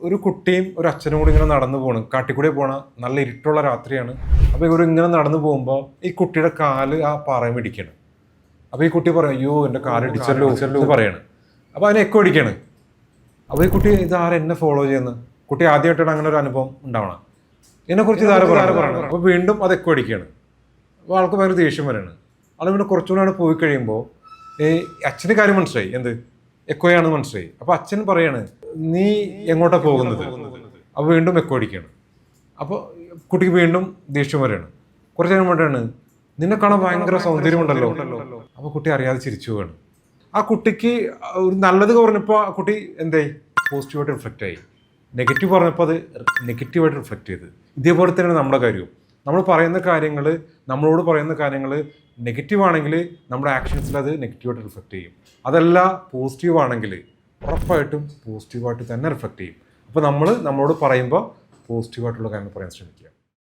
ഒരു കുട്ടിയും ഒരു അച്ഛനും കൂടി ഇങ്ങനെ നടന്നു പോകണം, കാട്ടിക്കൂടെ പോണ നല്ല ഇരുട്ടുള്ള രാത്രിയാണ്. അപ്പോൾ ഇവർ ഇങ്ങനെ നടന്നു പോകുമ്പോൾ ഈ കുട്ടിയുടെ കാല് ആ പാറയും ഇടിക്കണം. അപ്പോൾ ഈ കുട്ടി പറയും, അയ്യോ എൻ്റെ കാല് ഇടിച്ചല്ലോ എന്ന് പറയാണ്. അപ്പോൾ അതിനെ എക്കോ അടിക്കാണ്. അപ്പോൾ ഈ കുട്ടി ഇതാരെ എന്നെ ഫോളോ ചെയ്യുന്നത്, കുട്ടി ആദ്യമായിട്ടാണ് അങ്ങനെ ഒരു അനുഭവം ഉണ്ടാവണം. ഇതിനെക്കുറിച്ച് ഇതാരെ പറയണം. അപ്പോൾ വീണ്ടും അത് എക്കോ അടിക്കുകയാണ്. അപ്പോൾ ആൾക്ക് ഭയങ്കര ദേഷ്യം വരെയാണ്. അത് പിന്നെ കുറച്ചുകൂടെ പോയി കഴിയുമ്പോൾ ഈ അച്ഛൻ്റെ കാര്യം മനസ്സിലായി, എന്ത് എക്കോയാണെന്ന് മനസ്സിലായി. അപ്പോൾ അച്ഛൻ പറയാണ്, നീ എങ്ങോട്ടാ പോകുന്നത്? അപ്പോൾ വീണ്ടും എക്കോ അടിക്കുകയാണ്. അപ്പോൾ കുട്ടിക്ക് വീണ്ടും ദേഷ്യം വരെയാണ്. കുറച്ച് നേരം വേണ്ടിയാണ്, നിന്നെ കാണാൻ ഭയങ്കര സൗന്ദര്യമുണ്ടല്ലോ. അപ്പോൾ കുട്ടി അറിയാതെ ചിരിച്ചു പോവാണ്. ആ കുട്ടിക്ക് ഒരു നല്ലത് പറഞ്ഞപ്പോൾ ആ കുട്ടി എന്തായി, പോസിറ്റീവായിട്ട് റിഫ്ലക്റ്റ് ആയി. നെഗറ്റീവ് പറഞ്ഞപ്പോൾ അത് നെഗറ്റീവായിട്ട് റിഫ്ലക്റ്റ് ചെയ്ത്. ഇതേപോലെ തന്നെയാണ് നമ്മുടെ കാര്യവും. നമ്മൾ പറയുന്ന കാര്യങ്ങൾ, നമ്മളോട് പറയുന്ന കാര്യങ്ങൾ നെഗറ്റീവ് ആണെങ്കിൽ നമ്മുടെ ആക്ഷൻസിൽ അത് നെഗറ്റീവായിട്ട് റിഫ്ലക്റ്റ് ചെയ്യും. അതല്ല പോസിറ്റീവ് ആണെങ്കിൽ ഉറപ്പായിട്ടും പോസിറ്റീവായിട്ട് തന്നെ റിഫ്ലക്റ്റ് ചെയ്യും. അപ്പോൾ നമ്മളോട് പറയുമ്പോൾ പോസിറ്റീവായിട്ടുള്ള കാര്യങ്ങൾ പറയാൻ ശ്രമിക്കുക.